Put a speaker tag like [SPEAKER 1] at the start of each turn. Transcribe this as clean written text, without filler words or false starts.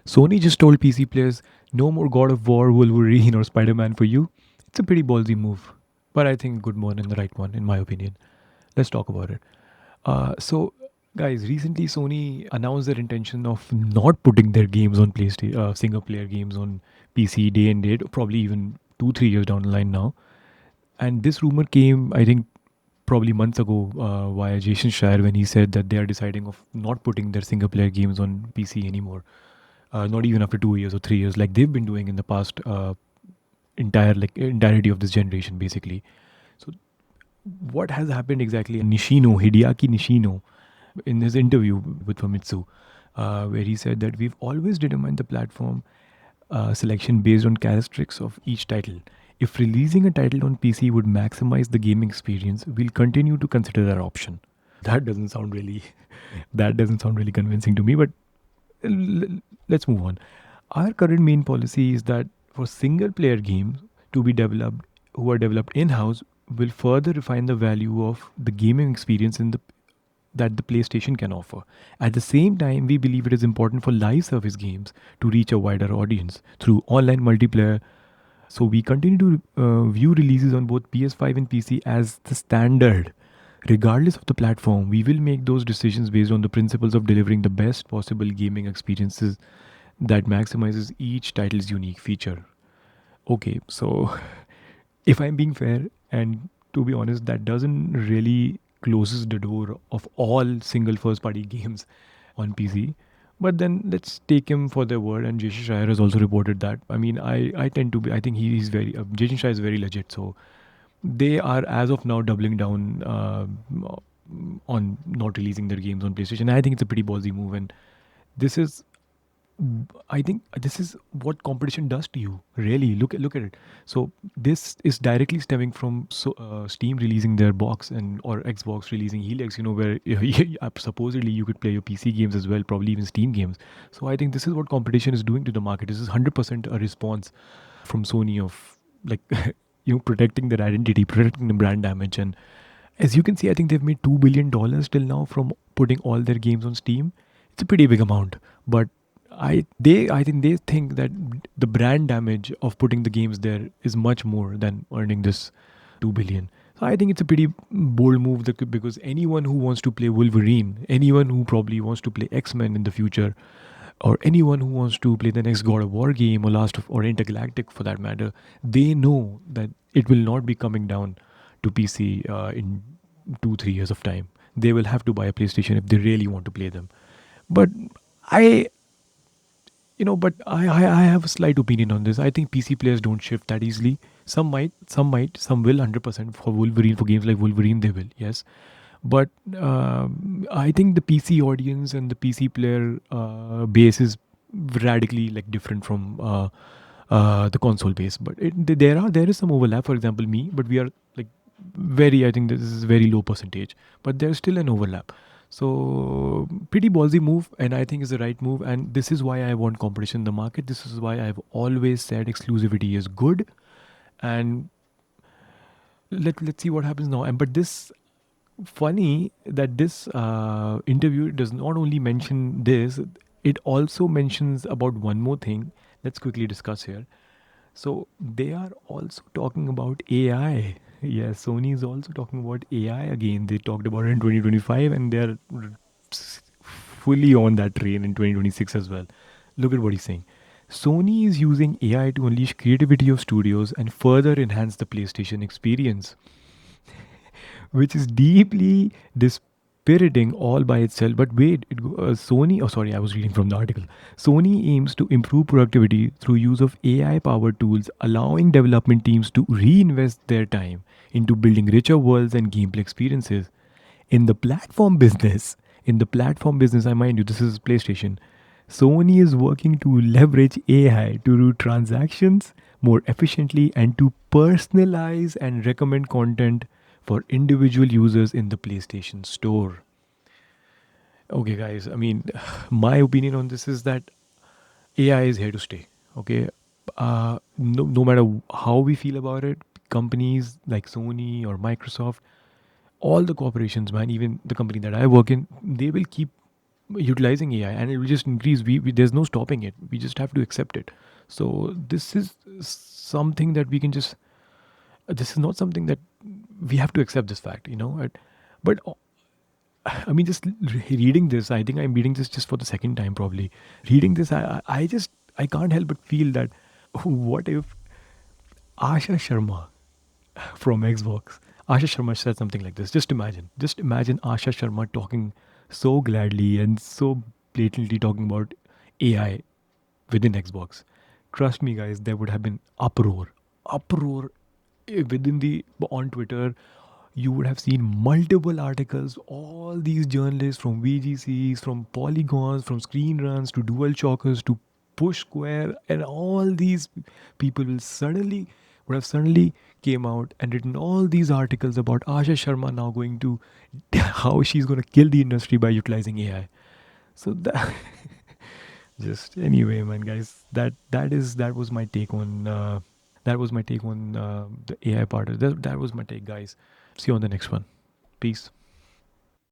[SPEAKER 1] Sony just told PC players, no more God of War, Wolverine, or Spider Man for you. It's a pretty ballsy move, but I think good one and the right one, in my opinion. Let's talk about it. So, guys, recently Sony announced their intention of not putting their games on PlayStation, single player games on PC day and date, probably even 2, 3 years down the line now. And this rumor came, I think, probably months ago via Jason Schreier when he said that they are deciding of not putting their single player games on PC anymore. Not even after 2 years or 3 years, like they've been doing in the past entirety of this generation, basically. So what has happened exactly? Hideaki Nishino, in his interview with Famitsu, where he said that we've always determined the platform selection based on characteristics of each title. If releasing a title on PC would maximize the gaming experience, we'll continue to consider that option. That doesn't sound really that doesn't sound really convincing to me, but let's move on. Our current main policy is that for single player games to be developed who are developed in-house will further refine the value of the gaming experience that the PlayStation can offer. At the same time, we believe it is important for live service games to reach a wider audience through online multiplayer. So we continue to view releases on both PS5 and PC as the standard. Regardless of the platform, we will make those decisions based on the principles of delivering the best possible gaming experiences that maximizes each title's unique feature. Okay, so if I'm being fair, and to be honest, that doesn't really closes the door of all single first party games on PC. But then let's take him for their word. And Jason Schreier has also reported that. I mean, I tend to be. I think he's very. Jason Schreier is very legit. So they are as of now doubling down on not releasing their games on PlayStation. I think it's a pretty ballsy move, and this is I think this is what competition does to you. Really, look at it. So this is directly stemming from Steam releasing their box and or Xbox releasing Helix. Where supposedly you could play your PC games as well, probably even Steam games. So I think this is what competition is doing to the market. This is 100% a response from Sony of like protecting their identity, protecting the brand damage, and as you can see, I think they've made $2 billion till now from putting all their games on Steam. It's a pretty big amount, but I think they think that the brand damage of putting the games there is much more than earning this 2 billion. So I think it's a pretty bold move because anyone who wants to play Wolverine, anyone who probably wants to play X-Men in the future, or anyone who wants to play the next God of War game or or Intergalactic for that matter, they know that it will not be coming down to PC in 2 3 years of time. They will have to buy a PlayStation if they really want to play them. But I but I have a slight opinion on this. I think PC players don't shift that easily. Some will 100% for Wolverine, for games like Wolverine, they will, yes. But I think the PC audience and the PC player base is radically like different from the console base. But there is some overlap. For example, me, but we are like very. I think this is very low percentage, but there's still an overlap. So pretty ballsy move, and I think is the right move. And this is why I want competition in the market. This is why I've always said exclusivity is good. And let's see what happens now. And but this funny that this interview does not only mention this, it also mentions about one more thing. Let's quickly discuss here. So they are also talking about AI. Yes, Sony is also talking about AI again. They talked about it in 2025 and they're fully on that train in 2026 as well. Look at what he's saying. Sony is using AI to unleash creativity of studios and further enhance the PlayStation experience, which is deeply dispiriting all by itself. But wait, Sony, oh sorry, I was reading from the article. Sony aims to improve productivity through use of AI powered tools, allowing development teams to reinvest their time into building richer worlds and gameplay experiences. In the platform business, I mind you, this is PlayStation. Sony is working to leverage AI to do transactions more efficiently and to personalize and recommend content for individual users in the PlayStation Store. Okay, guys, I mean, my opinion on this is that AI is here to stay. Okay, no matter how we feel about it, companies like Sony or Microsoft, all the corporations, man, even the company that I work in, they will keep utilizing AI, and it will just increase. There's no stopping it. We just have to accept it. So this is something that we can just. This is not something that we have to accept this fact, But I mean, just reading this, I think I'm reading this just for the second time probably. Reading this, I can't help but feel that what if Asha Sharma from Xbox, Asha Sharma said something like this. Just imagine Asha Sharma talking so gladly and so blatantly talking about AI within Xbox. Trust me, guys, there would have been uproar within the on Twitter. You would have seen multiple articles. All these journalists from VGCs, from polygons, from screen runs to dual chokers to push square, and all these people would have suddenly came out and written all these articles about Asha Sharma now going to how she's going to kill the industry by utilizing AI. So that just anyway, man, guys, that was my take on the AI part. That was my take, guys. See you on the next one. Peace.